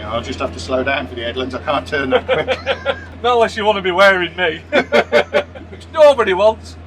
know, I'll just have to slow down for the headlands. I can't turn that quick. Not unless you want to be wearing me, which nobody wants.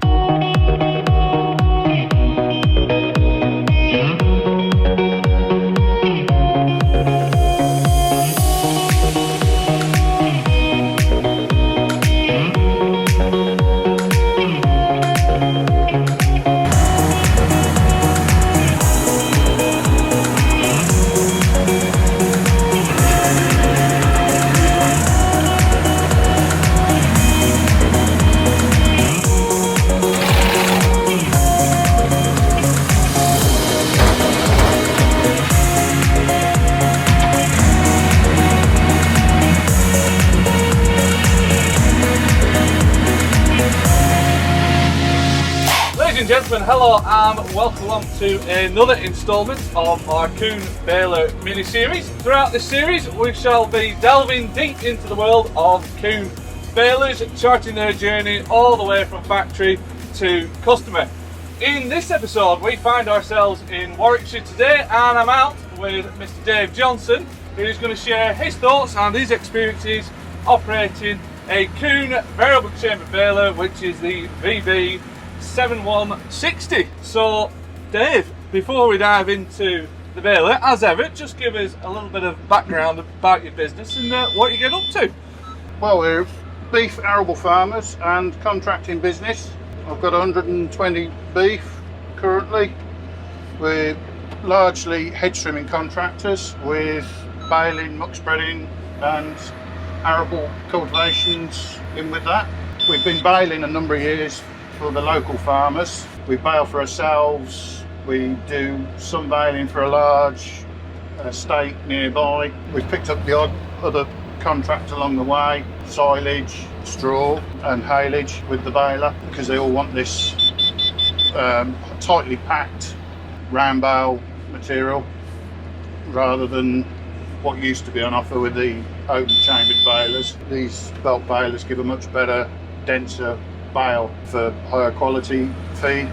Ladies and gentlemen, hello and welcome along to another instalment of our Kuhn Baler mini-series. Throughout this series we shall be delving deep into the world of Kuhn balers, charting their journey all the way from factory to customer. In this episode we find ourselves in Warwickshire today, and I'm out with Mr. Dave Johnson, who's going to share his thoughts and his experiences operating a Kuhn variable chamber baler, which is the VB 7160. So Dave, before we dive into the baler, as ever, just give us a little bit of background about your business and what you get up to. Well, we're beef arable farmers and contracting business. I've got 120 beef currently. We're largely hedge trimming contractors with baling, muck spreading and arable cultivations in with that. We've been baling a number of years for the local farmers. We bale for ourselves, we do some baling for a large estate nearby. We've picked up the odd other contract along the way, silage, straw and haylage with the baler, because they all want this tightly packed round bale material rather than what used to be on offer with the open chambered balers. These belt balers give a much better, denser bale for higher quality feed.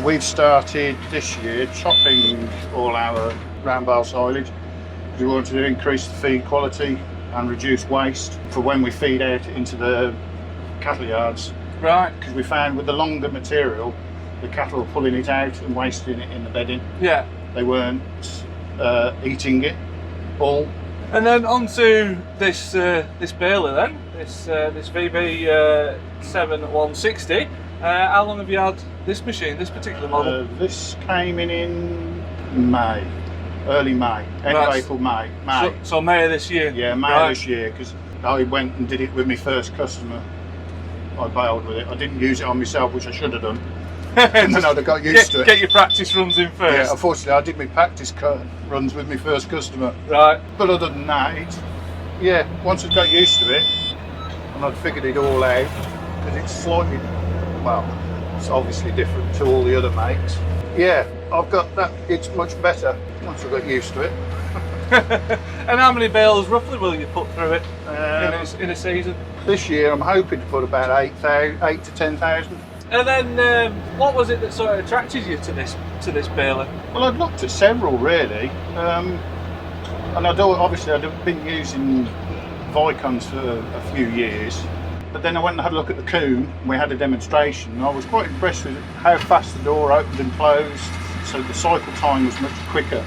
We've started this year chopping all our round bale silage because we want to increase the feed quality and reduce waste for when we feed out into the cattle yards. Right. Because we found with the longer material, the cattle were pulling it out and wasting it in the bedding. Yeah. They weren't eating it all. And then onto this this baler then, this VB 7160. How long have you had this machine, this particular model? This came in May, early May, end of April, May. So May of this year? Yeah, May of this year, because I went and did it with my first customer. I baled with it. I didn't use it on myself, which I should have done. And then I'd have got used to it. Get your practice runs in first. Yeah, unfortunately I did my practice runs with my first customer. Right. But other than that, yeah, once I got used to it, and I'd figured it all out, because it's slightly, well, it's obviously different to all the other makes. Yeah, I've got that, it's much better once I got used to it. And how many bales roughly will you put through it in a season? This year I'm hoping to put about 8 to 10,000. And then what was it that sort of attracted you to this baler? Well, I'd looked at several really, and I'd been using Vicons for a few years, but then I went and had a look at the Kuhn. We had a demonstration and I was quite impressed with how fast the door opened and closed, so the cycle time was much quicker.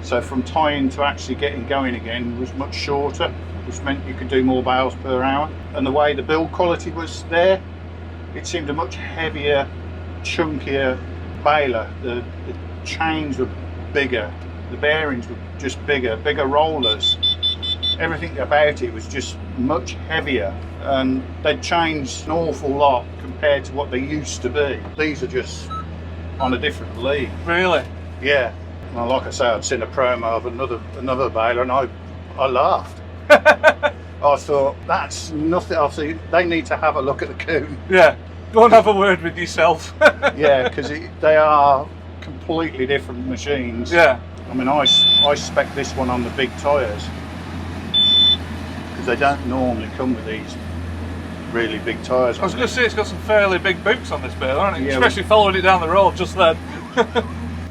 So from tying to actually getting going again was much shorter, which meant you could do more bales per hour. And the way the build quality was there, it seemed a much heavier, chunkier baler. The chains were bigger, the bearings were just bigger rollers. Everything about it was just much heavier, and they'd changed an awful lot compared to what they used to be. These are just on a different league. Really? Yeah. Well, like I say, I'd seen a promo of another baler and I laughed. I thought, that's nothing. Obviously, they need to have a look at the Kuhn. Yeah, go and have a word with yourself. Yeah, because they are completely different machines. Yeah. I mean, I spec this one on the big tyres because they don't normally come with these really big tyres. I was going to say it's got some fairly big boots on this baler, hasn't it? Yeah, especially following it down the road just then.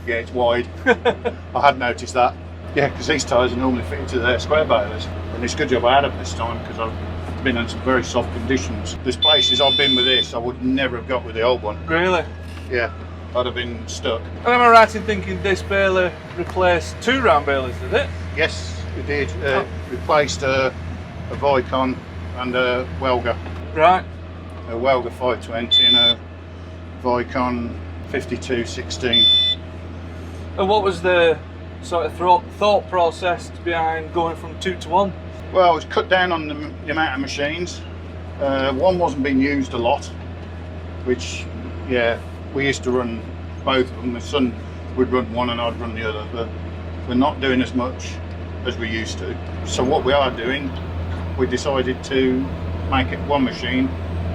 Yeah, it's wide. I had noticed that. Yeah, because these tyres are normally fitted to their square balers, and it's a good job I had them this time because I've been in some very soft conditions. There's places I've been with this I would never have got with the old one. Really? Yeah, I'd have been stuck. And am I right in thinking this baler replaced 2 round balers, did it? Yes, we did. Replaced a Vicon and a Welga. Right. A Welga 520 and a Vicon 5216. And what was the sort of thought process behind going from 2 to 1? Well, it's cut down on the amount of machines. One wasn't being used a lot, which, yeah, we used to run both of them. My son would run one and I'd run the other, but we're not doing as much as we used to. So what we are doing, we decided to make it one machine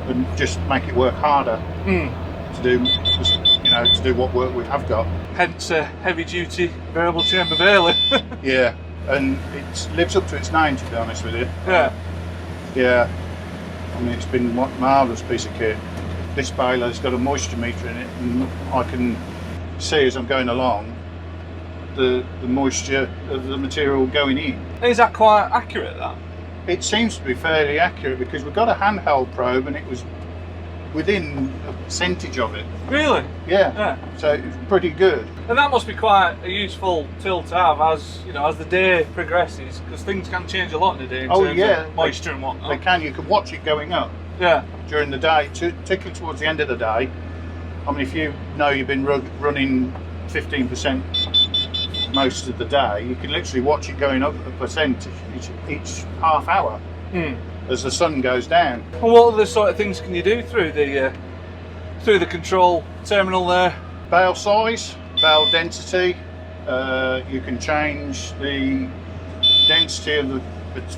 and just make it work harder to do, to do what work we have got. Hence a heavy duty variable chamber baler. Yeah, and it lives up to its name, to be honest with you. Yeah. Yeah, I mean, it's been a marvellous piece of kit. This baler's got a moisture meter in it, and I can see as I'm going along the moisture of the material going in. Is that quite accurate, that? It seems to be fairly accurate because we've got a handheld probe and it was within a percentage of it. Really? Yeah. So it's pretty good. And that must be quite a useful tool to have as as the day progresses, because things can change a lot in the day in terms of moisture and whatnot. They can. You can watch it going up. Yeah. During the day, particularly towards the end of the day. I mean, if you know you've been running 15% most of the day, you can literally watch it going up a percentage each half hour as the sun goes down. And what other sort of things can you do through the control terminal there? Bale size, bale density. You can change the density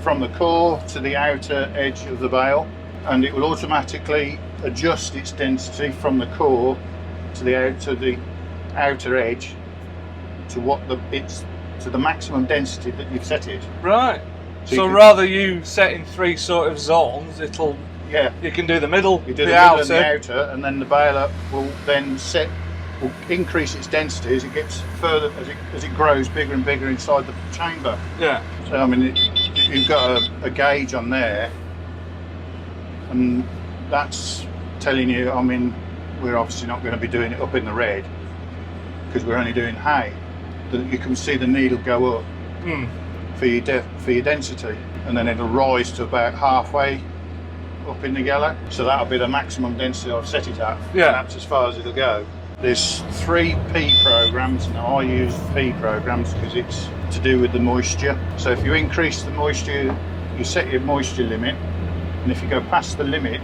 from the core to the outer edge of the bale, and it will automatically adjust its density from the core to the outer edge to to the maximum density that you've set it. Right. So you rather you set in 3 sort of zones, you can do the middle, you do the the outer. middle and the outer, and then the baler will then will increase its density as it gets further, as it grows bigger and bigger inside the chamber. Yeah. So I mean, you've got a gauge on there, and that's telling you. I mean, we're obviously not going to be doing it up in the red because we're only doing hay. You can see the needle go up for your density, and then it'll rise to about halfway up in the yellow. So that'll be the maximum density I've set it at. Yeah. That's as far as it'll go. There's 3 P programs. Now I use P programs because it's to do with the moisture. So if you increase the moisture, you set your moisture limit, and if you go past the limit,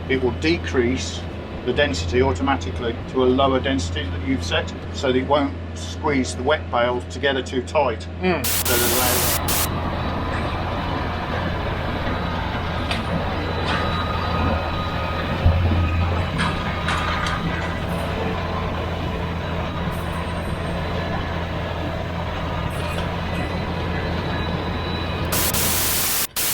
it will decrease the density automatically to a lower density that you've set, so that it won't squeeze the wet bales together too tight. So